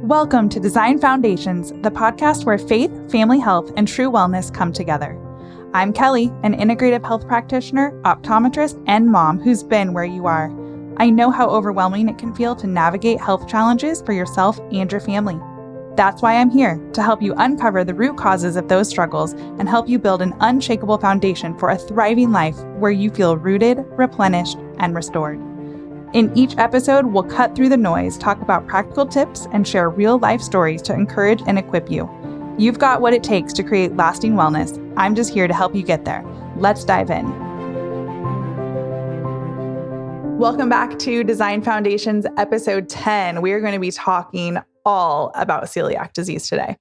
Welcome to Design Foundations, the podcast where faith, family health, and true wellness come together. I'm Kelly, an integrative health practitioner, optometrist, and mom who's been where you are. I know how overwhelming it can feel to navigate health challenges for yourself and your family. That's why I'm here, to help you uncover the root causes of those struggles and help you build an unshakable foundation for a thriving life where you feel rooted, replenished, and restored. In each episode, we'll cut through the noise, talk about practical tips, and share real-life stories to encourage and equip you. You've got what it takes to create lasting wellness. I'm just here to help you get there. Let's dive in. Welcome back to Design Foundations, episode 10. We are going to be talking all about celiac disease today.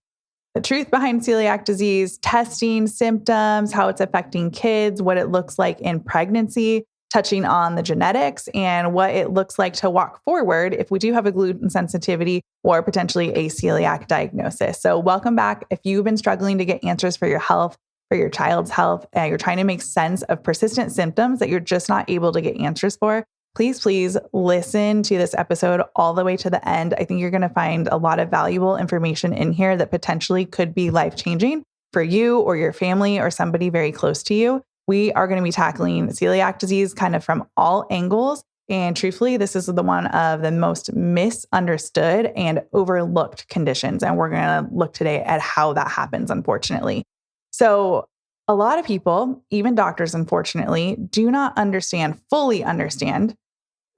The truth behind celiac disease, testing, symptoms, how it's affecting kids, what it looks like in pregnancy, touching on the genetics and what it looks like to walk forward if we do have a gluten sensitivity or potentially a celiac diagnosis. So welcome back. If you've been struggling to get answers for your health, for your child's health, and you're trying to make sense of persistent symptoms that you're just not able to get answers for, please listen to this episode all the way to the end. I think you're going to find a lot of valuable information in here that potentially could be life-changing for you or your family or somebody very close to you. We are going to be tackling celiac disease kind of from all angles. And truthfully, this is the one of the most misunderstood and overlooked conditions. And we're going to look today at how that happens, unfortunately. So a lot of people, even doctors, unfortunately, do not fully understand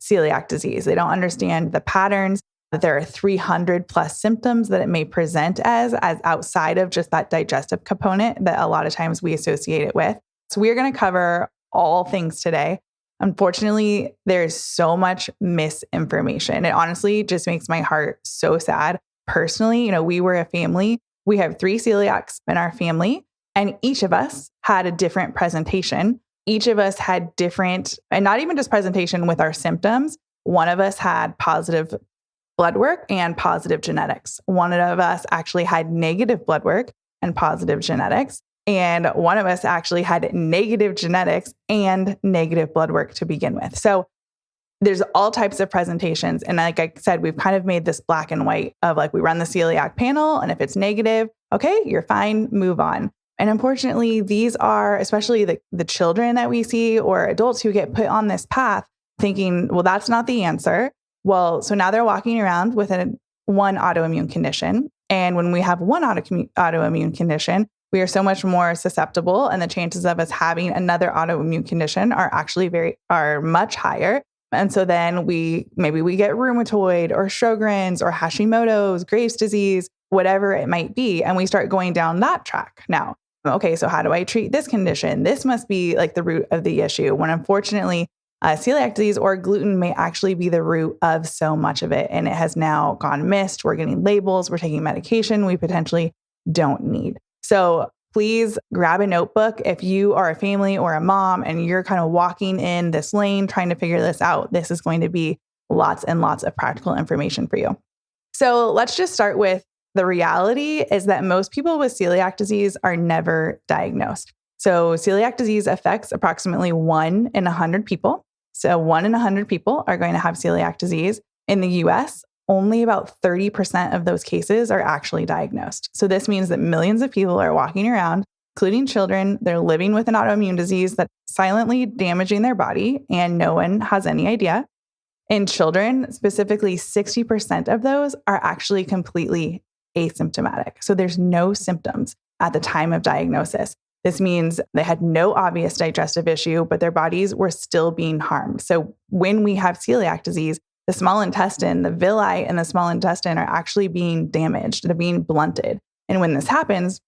celiac disease. They don't understand the patterns, that there are 300 plus symptoms that it may present as outside of just that digestive component that a lot of times we associate it with. So we're going to cover all things today. Unfortunately, there's so much misinformation. It honestly just makes my heart so sad. Personally, we were a family. We have 3 celiacs in our family, and each of us had a different presentation. Each of us had different, and not even just presentation with our symptoms. One of us had positive blood work and positive genetics. One of us actually had negative blood work and positive genetics. And one of us actually had negative genetics and negative blood work to begin with. So there's all types of presentations. And like I said, we've kind of made this black and white of like, we run the celiac panel, and if it's negative, okay, you're fine, move on. And unfortunately, these are, especially the children that we see or adults who get put on this path thinking, well, that's not the answer. Well, so now they're walking around with one autoimmune condition. And when we have one autoimmune condition, we are so much more susceptible, and the chances of us having another autoimmune condition are much higher. And so then maybe we get rheumatoid or Sjogren's or Hashimoto's, Graves' disease, whatever it might be. And we start going down that track. Now, okay, so how do I treat this condition? This must be like the root of the issue, when unfortunately, celiac disease or gluten may actually be the root of so much of it. And it has now gone missed. We're getting labels. We're taking medication we potentially don't need. So please grab a notebook. If you are a family or a mom and you're kind of walking in this lane, trying to figure this out, this is going to be lots and lots of practical information for you. So let's just start with the reality is that most people with celiac disease are never diagnosed. So celiac disease affects approximately 1 in 100 people. So 1 in 100 people are going to have celiac disease. In the US, only about 30% of those cases are actually diagnosed. So this means that millions of people are walking around, including children. They're living with an autoimmune disease that's silently damaging their body, and no one has any idea. In children, specifically 60% of those are actually completely asymptomatic. So there's no symptoms at the time of diagnosis. This means they had no obvious digestive issue, but their bodies were still being harmed. So when we have celiac disease, the small intestine, the villi in the small intestine are actually being damaged. They're being blunted. And when this happens,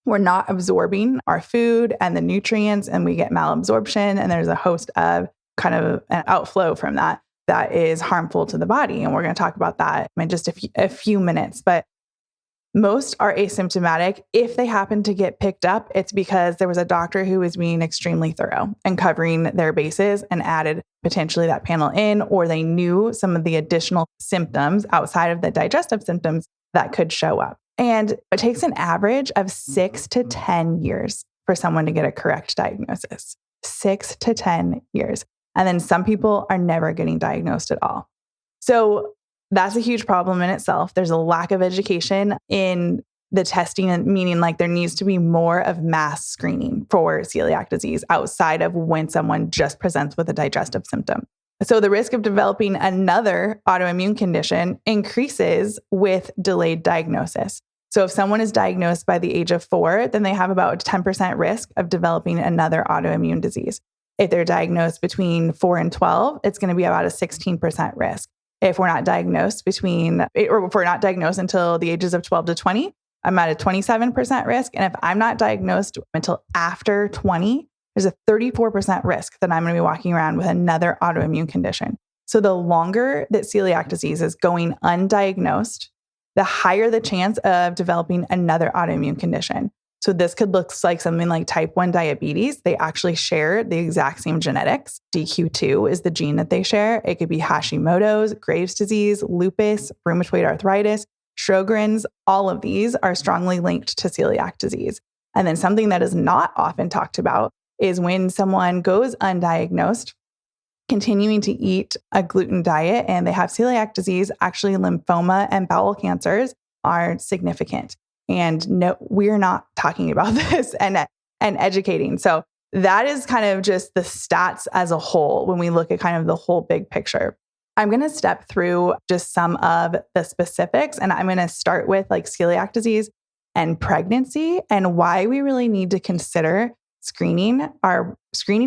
we're not absorbing our food and the nutrients, and we get malabsorption. And there's a host of kind of an outflow from that is harmful to the body. And we're going to talk about that in just a few minutes. But most are asymptomatic. If they happen to get picked up, it's because there was a doctor who was being extremely thorough and covering their bases and added potentially that panel in, or they knew some of the additional symptoms outside of the digestive symptoms that could show up. And it takes an average of 6 to 10 years for someone to get a correct diagnosis. 6 to 10 years. And then some people are never getting diagnosed at all. So That's a huge problem in itself. There's a lack of education in the testing, meaning like there needs to be more of mass screening for celiac disease outside of when someone just presents with a digestive symptom. So the risk of developing another autoimmune condition increases with delayed diagnosis. So if someone is diagnosed by the age of 4, then they have about a 10% risk of developing another autoimmune disease. If they're diagnosed between 4 and 12, it's going to be about a 16% risk. If we're not diagnosed if we're not diagnosed until the ages of 12 to 20, I'm at a 27% risk. And if I'm not diagnosed until after 20, there's a 34% risk that I'm going to be walking around with another autoimmune condition. So the longer that celiac disease is going undiagnosed, the higher the chance of developing another autoimmune condition. So this could look like something like type 1 diabetes. They actually share the exact same genetics. DQ2 is the gene that they share. It could be Hashimoto's, Graves' disease, lupus, rheumatoid arthritis, Sjogren's. All of these are strongly linked to celiac disease. And then something that is not often talked about is when someone goes undiagnosed, continuing to eat a gluten diet and they have celiac disease, actually lymphoma and bowel cancers are significant. And no, we're not talking about this and educating. So that is kind of just the stats as a whole when we look at kind of the whole big picture. I'm going to step through just some of the specifics, and I'm going to start with like celiac disease and pregnancy and why we really need to consider screening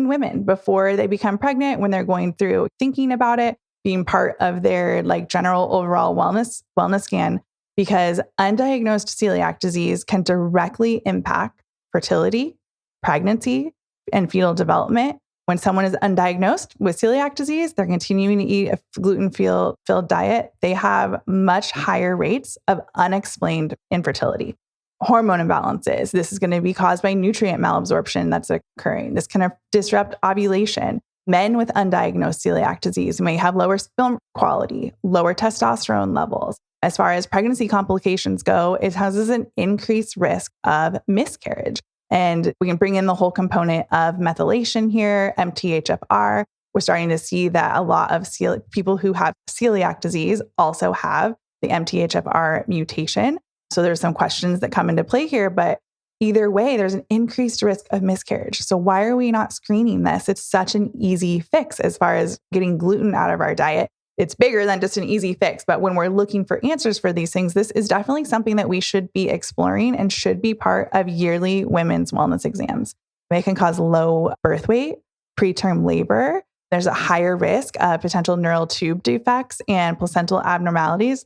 women before they become pregnant, when they're going through thinking about it, being part of their like general overall wellness scan, because undiagnosed celiac disease can directly impact fertility, pregnancy, and fetal development. When someone is undiagnosed with celiac disease, they're continuing to eat a gluten-filled diet, they have much higher rates of unexplained infertility. Hormone imbalances. This is going to be caused by nutrient malabsorption that's occurring. This can disrupt ovulation. Men with undiagnosed celiac disease may have lower sperm quality, lower testosterone levels. As far as pregnancy complications go, it has an increased risk of miscarriage. And we can bring in the whole component of methylation here, MTHFR. We're starting to see that a lot of people who have celiac disease also have the MTHFR mutation. So there's some questions that come into play here, but either way, there's an increased risk of miscarriage. So why are we not screening this? It's such an easy fix as far as getting gluten out of our diet. It's bigger than just an easy fix, but when we're looking for answers for these things, this is definitely something that we should be exploring and should be part of yearly women's wellness exams. It can cause low birth weight, preterm labor. There's a higher risk of potential neural tube defects and placental abnormalities,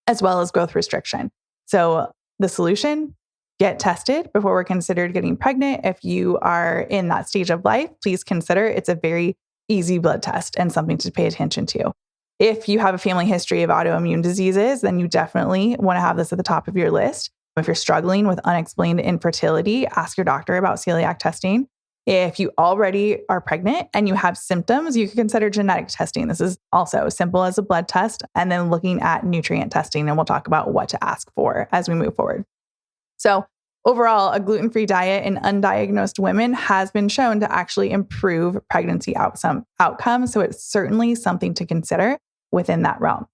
as well as growth restriction. So the solution, get tested before we're considered getting pregnant. If you are in that stage of life, please consider it's a very easy blood test and something to pay attention to. If you have a family history of autoimmune diseases, then you definitely want to have this at the top of your list. If you're struggling with unexplained infertility, ask your doctor about celiac testing. If you already are pregnant and you have symptoms, you can consider genetic testing. This is also as simple as a blood test, and then looking at nutrient testing. And we'll talk about what to ask for as we move forward. So overall, a gluten-free diet in undiagnosed women has been shown to actually improve pregnancy outcomes. So it's certainly something to consider within that realm.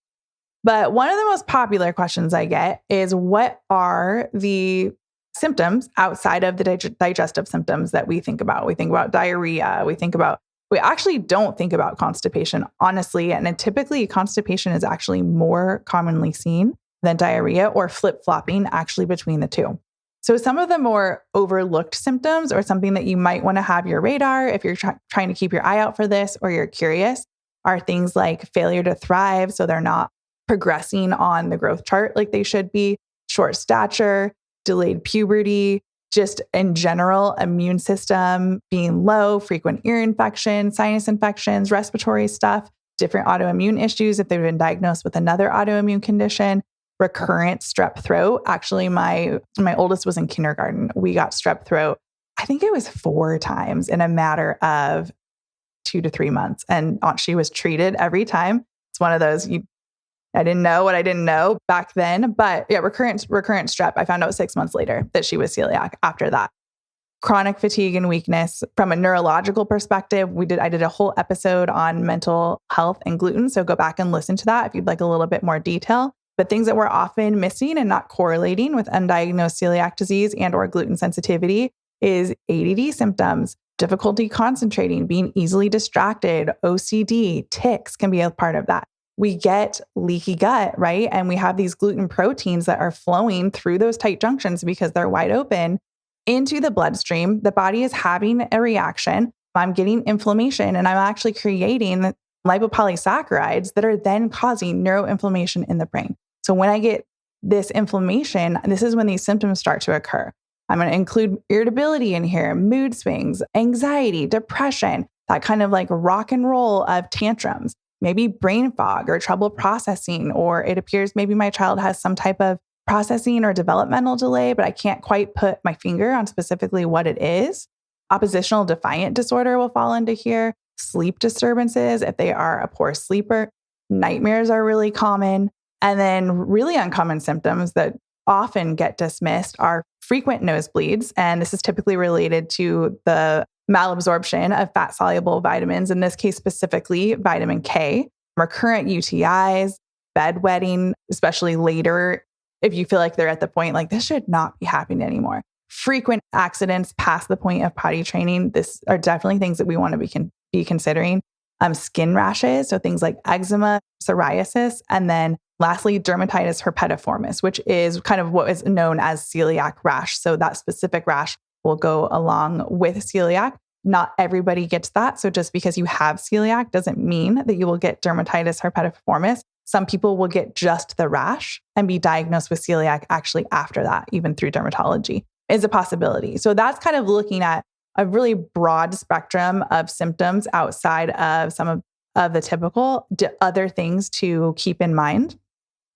But one of the most popular questions I get is, what are the symptoms outside of the digestive symptoms that we think about? We think about diarrhea. We actually don't think about constipation, honestly. And typically constipation is actually more commonly seen than diarrhea, or flip-flopping actually between the two. So some of the more overlooked symptoms, or something that you might want to have your radar if you're trying to keep your eye out for this, or you're curious, are things like failure to thrive. So they're not progressing on the growth chart like they should be, short stature, delayed puberty, just in general, immune system being low, frequent ear infections, sinus infections, respiratory stuff, different autoimmune issues if they've been diagnosed with another autoimmune condition, recurrent strep throat. Actually, my oldest was in kindergarten. We got strep throat. I think it was 4 times in a matter of 2 to 3 months. And she was treated every time. It's one of those, I didn't know what I didn't know back then. But yeah, recurrent strep. I found out 6 months later that she was celiac after that. chronic fatigue and weakness. From a neurological perspective, I did a whole episode on mental health and gluten. So go back and listen to that if you'd like a little bit more detail. But things that we're often missing and not correlating with undiagnosed celiac disease and or gluten sensitivity is ADD symptoms, difficulty concentrating, being easily distracted, OCD, tics can be a part of that. We get leaky gut, right? And we have these gluten proteins that are flowing through those tight junctions because they're wide open into the bloodstream. The body is having a reaction. I'm getting inflammation and I'm actually creating lipopolysaccharides that are then causing neuroinflammation in the brain. So when I get this inflammation, this is when these symptoms start to occur. I'm going to include irritability in here, mood swings, anxiety, depression, that kind of like rock and roll of tantrums, maybe brain fog or trouble processing, or it appears maybe my child has some type of processing or developmental delay, but I can't quite put my finger on specifically what it is. Oppositional defiant disorder will fall into here. Sleep disturbances, if they are a poor sleeper. Nightmares are really common. And then really uncommon symptoms that often get dismissed are frequent nosebleeds. And this is typically related to the malabsorption of fat-soluble vitamins, in this case specifically vitamin K, recurrent UTIs, bedwetting, especially later if you feel like they're at the point like this should not be happening anymore. Frequent accidents past the point of potty training. This are definitely things that we want to be considering. Skin rashes, so things like eczema, psoriasis, and then lastly, dermatitis herpetiformis, which is kind of what is known as celiac rash. So that specific rash will go along with celiac. Not everybody gets that. So just because you have celiac doesn't mean that you will get dermatitis herpetiformis. Some people will get just the rash and be diagnosed with celiac actually after that, even through dermatology, is a possibility. So that's kind of looking at a really broad spectrum of symptoms outside of some of the typical other things to keep in mind.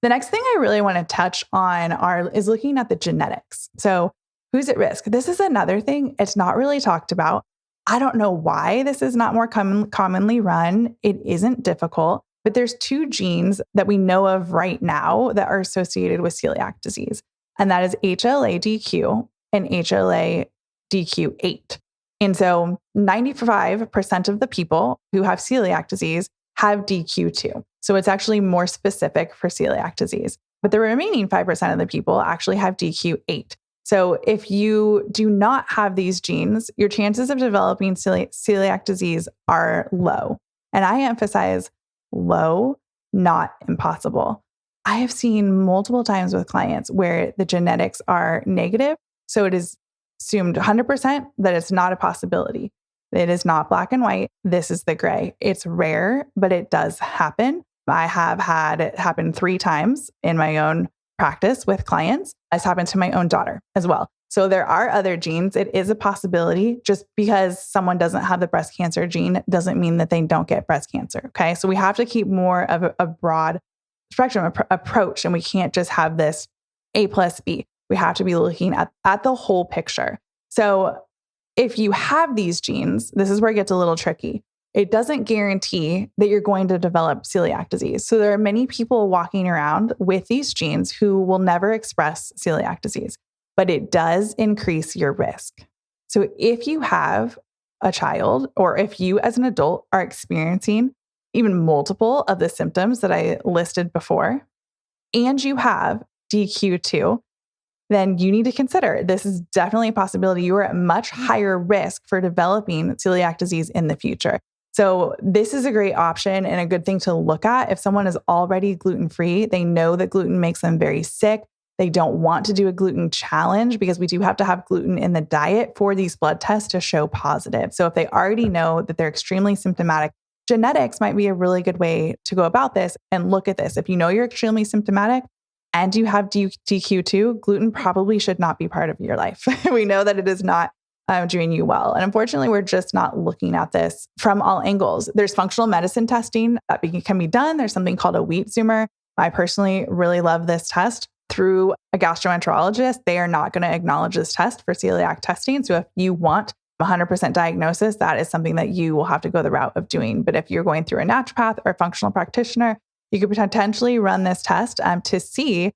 The next thing I really want to touch on is looking at the genetics. So who's at risk? This is another thing. It's not really talked about. I don't know why this is not more commonly run. It isn't difficult, but there's two genes that we know of right now that are associated with celiac disease. And that is HLA-DQ and HLA-DQ8. And so 95% of the people who have celiac disease have DQ2. So it's actually more specific for celiac disease. But the remaining 5% of the people actually have DQ8. So if you do not have these genes, your chances of developing celiac disease are low. And I emphasize low, not impossible. I have seen multiple times with clients where the genetics are negative. So it is assumed 100% that it's not a possibility. It is not black and white. This is the gray. It's rare, but it does happen. I have had it happen 3 times in my own practice with clients. It's happened to my own daughter as well. So there are other genes. It is a possibility. Just because someone doesn't have the breast cancer gene doesn't mean that they don't get breast cancer. Okay. So we have to keep more of a broad spectrum approach, and we can't just have this A plus B. We have to be looking at the whole picture. So if you have these genes, this is where it gets a little tricky. It doesn't guarantee that you're going to develop celiac disease. So there are many people walking around with these genes who will never express celiac disease, but it does increase your risk. So if you have a child, or if you as an adult are experiencing even multiple of the symptoms that I listed before, and you have DQ2, then you need to consider this is definitely a possibility. You are at much higher risk for developing celiac disease in the future. So this is a great option and a good thing to look at. If someone is already gluten-free, they know that gluten makes them very sick. They don't want to do a gluten challenge because we do have to have gluten in the diet for these blood tests to show positive. So if they already know that they're extremely symptomatic, genetics might be a really good way to go about this and look at this. If you know you're extremely symptomatic and you have DQ2, gluten probably should not be part of your life. We know that it is not doing you well. And unfortunately, we're just not looking at this from all angles. There's functional medicine testing that can be done. There's something called a wheat zoomer. I personally really love this test through a gastroenterologist. They are not going to acknowledge this test for celiac testing. So if you want 100% diagnosis, that is something that you will have to go the route of doing. But if you're going through a naturopath or a functional practitioner, you could potentially run this test to see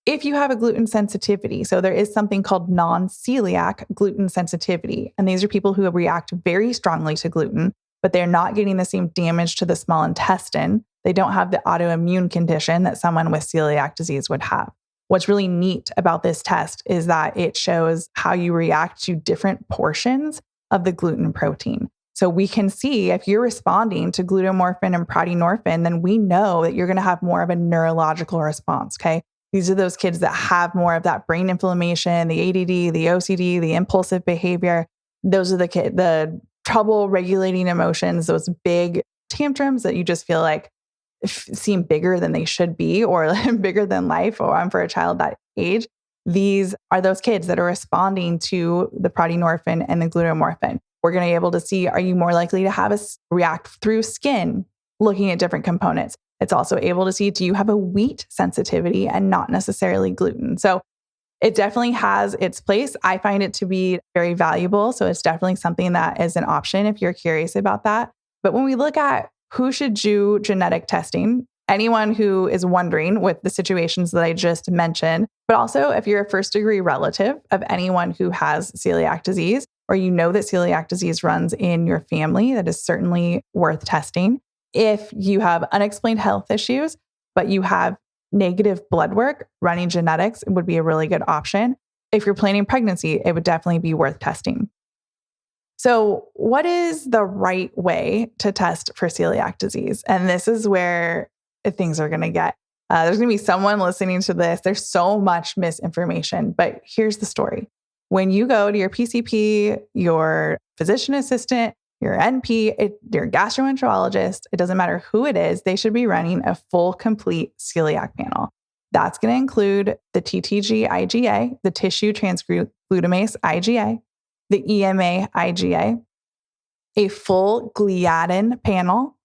If you have a gluten sensitivity, so there is something called non-celiac gluten sensitivity. And these are people who react very strongly to gluten, but they're not getting the same damage to the small intestine. They don't have the autoimmune condition that someone with celiac disease would have. What's really neat about this test is that it shows how you react to different portions of the gluten protein. So we can see if you're responding to glutamorphin and proteonorphin, then we know that you're going to have more of a neurological response, okay? These are those kids that have more of that brain inflammation, the ADD, the OCD, the impulsive behavior. Those are the trouble regulating emotions, those big tantrums that you just feel like seem bigger than they should be or bigger than life or for a child that age. These are those kids that are responding to the proteonorphin and the glutamorphin. We're going to be able to see, are you more likely to have us react through skin, looking at different components? It's also able to see, do you have a wheat sensitivity and not necessarily gluten? So it definitely has its place. I find it to be very valuable. So it's definitely something that is an option if you're curious about that. But when we look at who should do genetic testing, anyone who is wondering with the situations that I just mentioned, but also if you're a first degree relative of anyone who has celiac disease, or you know that celiac disease runs in your family, that is certainly worth testing. If you have unexplained health issues, but you have negative blood work, running genetics would be a really good option. If you're planning pregnancy, it would definitely be worth testing. So what is the right way to test for celiac disease? And this is where things are going to get. There's going to be someone listening to this. There's so much misinformation, but here's the story. When you go to your PCP, your physician assistant, your NP, your gastroenterologist, it doesn't matter who it is, they should be running a full, complete celiac panel. That's going to include the TTG IgA, the tissue transglutamase IgA, the EMA IgA, a full gliadin panel,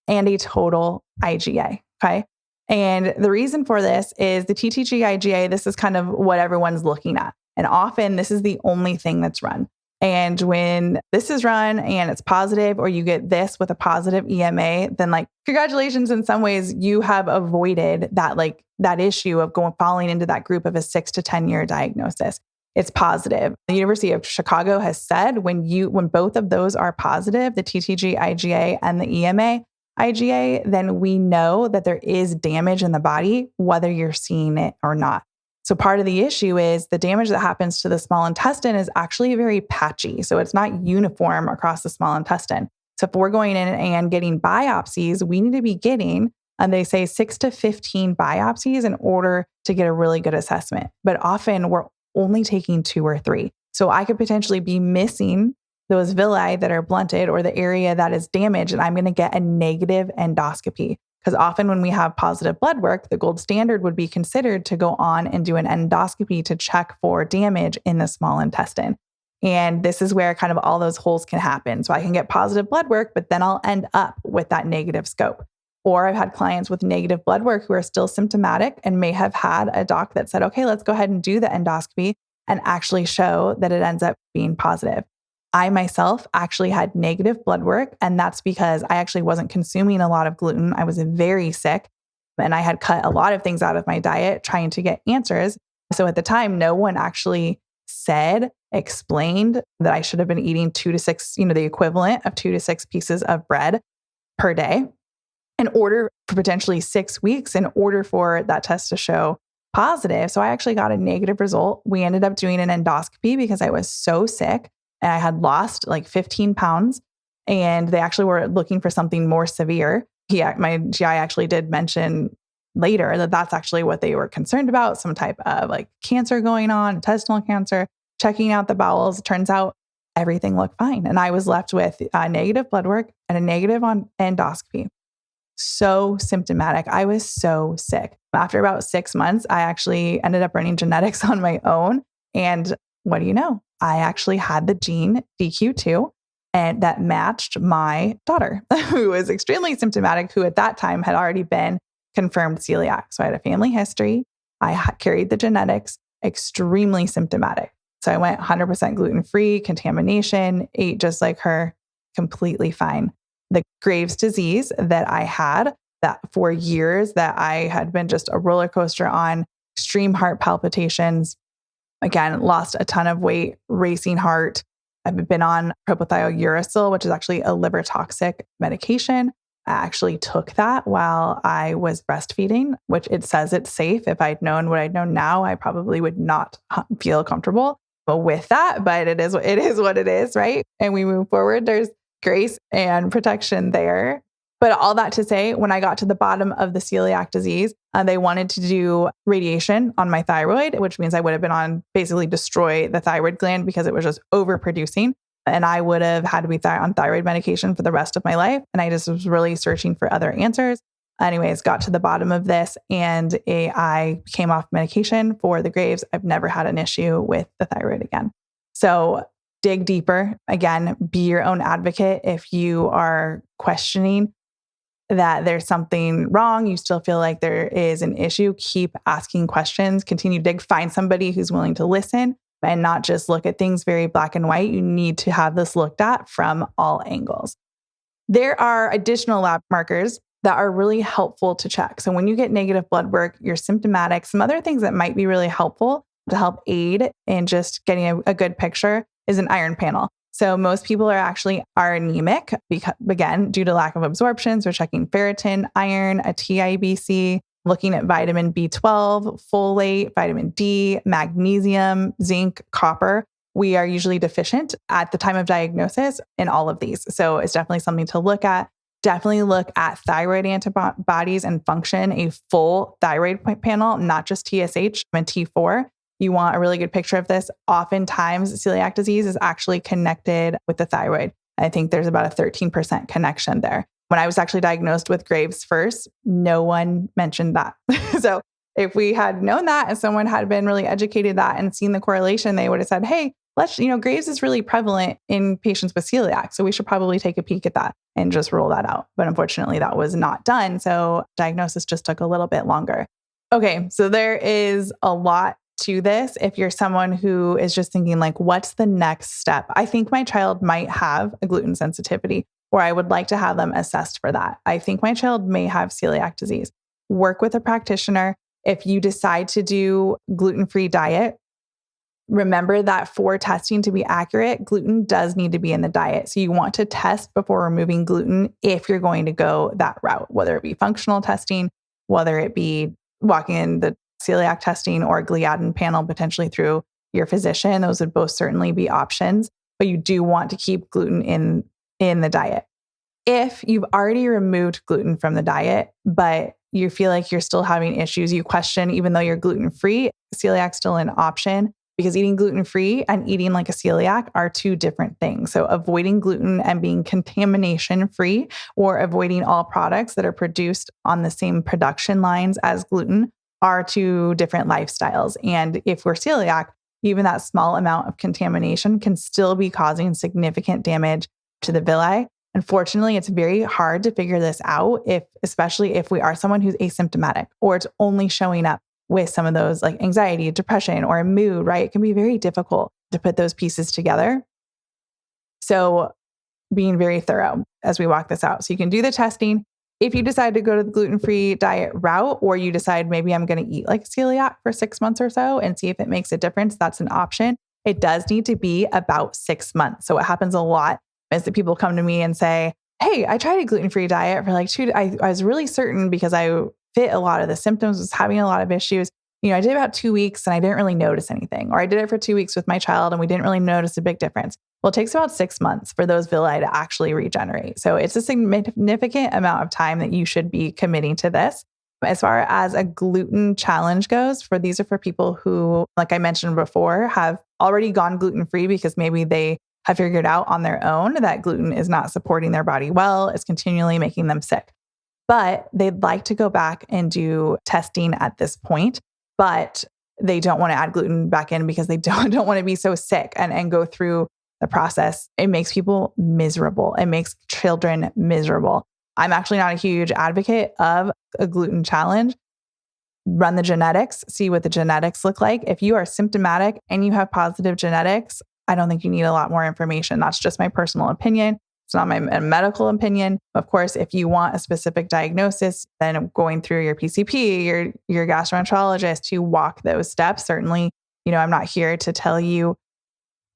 and a total IgA. Okay. And the reason for this is the TTG IgA, this is kind of what everyone's looking at. And often this is the only thing that's run. And when this is run and it's positive, or you get this with a positive EMA, then like, congratulations, in some ways you have avoided that issue of falling into that group of a 6 to 10 year diagnosis. It's positive. The University of Chicago has said when both of those are positive, the TTG IgA and the EMA IgA, then we know that there is damage in the body, whether you're seeing it or not. So part of the issue is the damage that happens to the small intestine is actually very patchy. So it's not uniform across the small intestine. So if we're going in and getting biopsies, we need to be getting, and they say 6 to 15 biopsies in order to get a really good assessment. But often we're only taking 2 or 3. So I could potentially be missing those villi that are blunted or the area that is damaged, and I'm going to get a negative endoscopy. Because often when we have positive blood work, the gold standard would be considered to go on and do an endoscopy to check for damage in the small intestine. And this is where kind of all those holes can happen. So I can get positive blood work, but then I'll end up with that negative scope. Or I've had clients with negative blood work who are still symptomatic and may have had a doc that said, okay, let's go ahead and do the endoscopy and actually show that it ends up being positive. I myself actually had negative blood work, and that's because I actually wasn't consuming a lot of gluten. I was very sick, and I had cut a lot of things out of my diet trying to get answers. So at the time, no one actually explained that I should have been eating 2 to 6, the equivalent of 2 to 6 pieces of bread per day in order for potentially 6 weeks in order for that test to show positive. So I actually got a negative result. We ended up doing an endoscopy because I was so sick. And I had lost like 15 pounds, and they actually were looking for something more severe. My GI actually did mention later that that's actually what they were concerned about, some type of like cancer going on, intestinal cancer, checking out the bowels. It turns out everything looked fine. And I was left with negative blood work and a negative on endoscopy. So symptomatic. I was so sick. After about 6 months, I actually ended up running genetics on my own. And what do you know? I actually had the gene DQ2, and that matched my daughter, who was extremely symptomatic, who at that time had already been confirmed celiac. So I had a family history. I carried the genetics, extremely symptomatic. So I went 100% gluten-free, contamination, ate just like her, completely fine. The Graves' disease that I had, that for years that I had been just a roller coaster on, extreme heart palpitations. Again, lost a ton of weight, racing heart. I've been on propylthiouracil, which is actually a liver toxic medication. I actually took that while I was breastfeeding, which it says it's safe. If I'd known what I know now, I probably would not feel comfortable with that, but it is what it is, right? And we move forward. There's grace and protection there. But all that to say, when I got to the bottom of the celiac disease, they wanted to do radiation on my thyroid, which means I would have been on basically destroy the thyroid gland because it was just overproducing. And I would have had to be on thyroid medication for the rest of my life. And I just was really searching for other answers. Anyways, got to the bottom of this and I came off medication for the Graves. I've never had an issue with the thyroid again. So dig deeper. Again, be your own advocate. If you are questioning that there's something wrong, you still feel like there is an issue, keep asking questions, continue to dig, find somebody who's willing to listen and not just look at things very black and white. You need to have this looked at from all angles. There are additional lab markers that are really helpful to check. So when you get negative blood work, you're symptomatic, some other things that might be really helpful to help aid in just getting a good picture is an iron panel. So most people are anemic because, again, due to lack of absorption. So we're checking ferritin, iron, a TIBC, looking at vitamin B12, folate, vitamin D, magnesium, zinc, copper. We are usually deficient at the time of diagnosis in all of these. So it's definitely something to look at. Definitely look at thyroid antibodies and function, a full thyroid panel, not just TSH and T4. You want a really good picture of this. Oftentimes, celiac disease is actually connected with the thyroid. I think there's about a 13% connection there. When I was actually diagnosed with Graves first, no one mentioned that. So if we had known that and someone had been really educated that and seen the correlation, they would have said, hey, Graves is really prevalent in patients with celiac. So we should probably take a peek at that and just rule that out. But unfortunately, that was not done. So diagnosis just took a little bit longer. Okay, so there is a lot to this. If you're someone who is just thinking like, what's the next step? I think my child might have a gluten sensitivity, or I would like to have them assessed for that. I think my child may have celiac disease. Work with a practitioner. If you decide to do gluten-free diet, remember that for testing to be accurate, gluten does need to be in the diet. So you want to test before removing gluten if you're going to go that route, whether it be functional testing, whether it be walking in the celiac testing or gliadin panel potentially through your physician. Those would both certainly be options, but you do want to keep gluten in the diet. If you've already removed gluten from the diet, but you feel like you're still having issues, you question, even though you're gluten-free, celiac's still an option because eating gluten-free and eating like a celiac are two different things. So avoiding gluten and being contamination-free or avoiding all products that are produced on the same production lines as gluten are two different lifestyles. And if we're celiac, even that small amount of contamination can still be causing significant damage to the villi. Unfortunately, it's very hard to figure this out, especially if we are someone who's asymptomatic or it's only showing up with some of those like anxiety, depression, or mood, right? It can be very difficult to put those pieces together. So being very thorough as we walk this out. So you can do the testing. If you decide to go to the gluten-free diet route, or you decide maybe I'm going to eat like celiac for 6 months or so and see if it makes a difference, that's an option. It does need to be about 6 months. So what happens a lot is that people come to me and say, hey, I tried a gluten-free diet for like I was really certain because I fit a lot of the symptoms, was having a lot of issues. I did about 2 weeks and I didn't really notice anything. Or I did it for 2 weeks with my child and we didn't really notice a big difference. Well, it takes about 6 months for those villi to actually regenerate. So it's a significant amount of time that you should be committing to this. As far as a gluten challenge goes, these are for people who, like I mentioned before, have already gone gluten-free because maybe they have figured out on their own that gluten is not supporting their body well, it's continually making them sick. But they'd like to go back and do testing at this point, but they don't want to add gluten back in because they don't want to be so sick and go through the process. It makes people miserable. It makes children miserable. I'm actually not a huge advocate of a gluten challenge. Run the genetics, see what the genetics look like. If you are symptomatic and you have positive genetics, I don't think you need a lot more information. That's just my personal opinion. It's not my medical opinion. Of course, if you want a specific diagnosis, then going through your PCP, your gastroenterologist to walk those steps. Certainly, I'm not here to tell you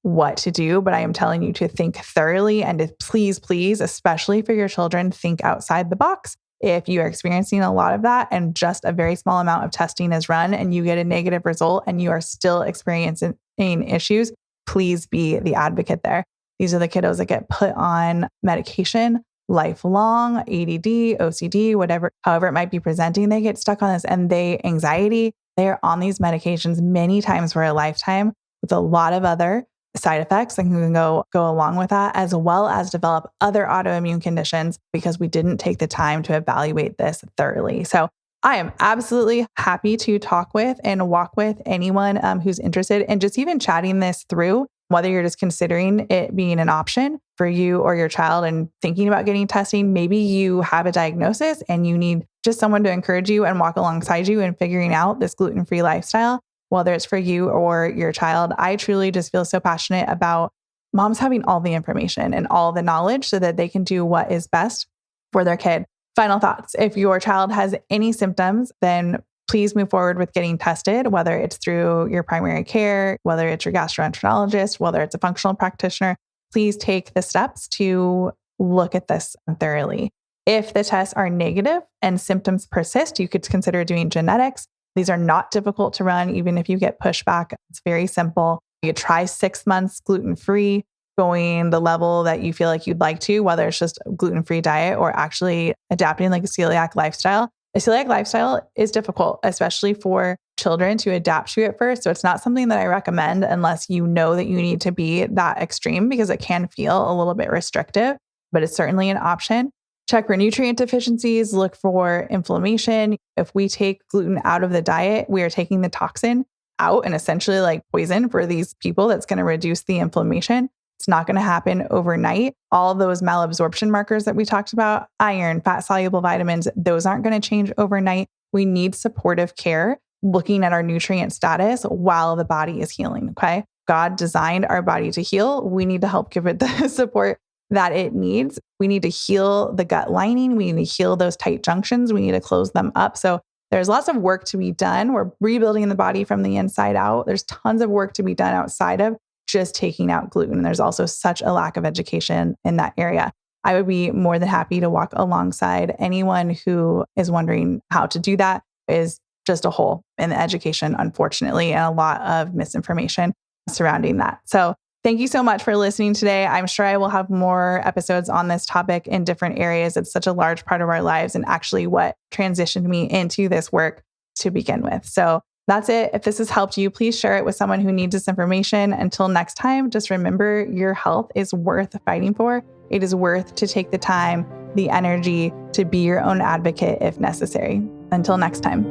what to do, but I am telling you to think thoroughly and to please, especially for your children, think outside the box. If you are experiencing a lot of that and just a very small amount of testing is run and you get a negative result and you are still experiencing issues, please be the advocate there. These are the kiddos that get put on medication lifelong, ADD, OCD, however it might be presenting, they get stuck on this and anxiety, they are on these medications many times for a lifetime with a lot of other side effects that can go along with that, as well as develop other autoimmune conditions because we didn't take the time to evaluate this thoroughly. So I am absolutely happy to talk with and walk with anyone who's interested in just even chatting this through, whether you're just considering it being an option for you or your child and thinking about getting testing. Maybe you have a diagnosis and you need just someone to encourage you and walk alongside you in figuring out this gluten-free lifestyle, whether it's for you or your child. I truly just feel so passionate about moms having all the information and all the knowledge so that they can do what is best for their kid. Final thoughts. If your child has any symptoms, then please move forward with getting tested, whether it's through your primary care, whether it's your gastroenterologist, whether it's a functional practitioner. Please take the steps to look at this thoroughly. If the tests are negative and symptoms persist, you could consider doing genetics. These are not difficult to run, even if you get pushback. It's very simple. You try 6 months gluten-free, going the level that you feel like you'd like to, whether it's just a gluten-free diet or actually adapting like a celiac lifestyle. A celiac lifestyle is difficult, especially for children to adapt to at first. So it's not something that I recommend unless you know that you need to be that extreme because it can feel a little bit restrictive, but it's certainly an option. Check for nutrient deficiencies, look for inflammation. If we take gluten out of the diet, we are taking the toxin out and essentially like poison for these people that's going to reduce the inflammation. It's not going to happen overnight. All those malabsorption markers that we talked about, iron, fat soluble vitamins, those aren't going to change overnight. We need supportive care looking at our nutrient status while the body is healing. Okay. God designed our body to heal. We need to help give it the support that it needs. We need to heal the gut lining. We need to heal those tight junctions. We need to close them up. So there's lots of work to be done. We're rebuilding the body from the inside out. There's tons of work to be done outside of just taking out gluten. There's also such a lack of education in that area. I would be more than happy to walk alongside anyone who is wondering how to do that. Is just a hole in the education, unfortunately, and a lot of misinformation surrounding that. So thank you so much for listening today. I'm sure I will have more episodes on this topic in different areas. It's such a large part of our lives and actually what transitioned me into this work to begin with. So that's it. If this has helped you, please share it with someone who needs this information. Until next time, just remember your health is worth fighting for. It is worth to take the time, the energy to be your own advocate if necessary. Until next time.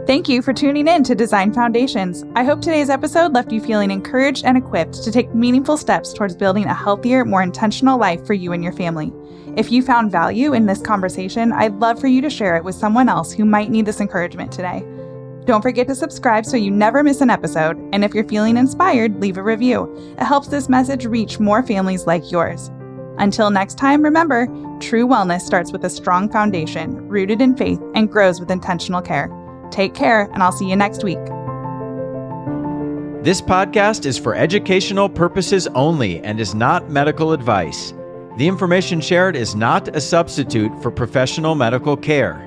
Thank you for tuning in to Design Foundations. I hope today's episode left you feeling encouraged and equipped to take meaningful steps towards building a healthier, more intentional life for you and your family. If you found value in this conversation, I'd love for you to share it with someone else who might need this encouragement today. Don't forget to subscribe so you never miss an episode. And if you're feeling inspired, leave a review. It helps this message reach more families like yours. Until next time, remember, true wellness starts with a strong foundation, rooted in faith, and grows with intentional care. Take care, and I'll see you next week. This podcast is for educational purposes only and is not medical advice. The information shared is not a substitute for professional medical care.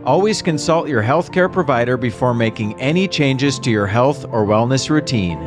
Always consult your healthcare provider before making any changes to your health or wellness routine.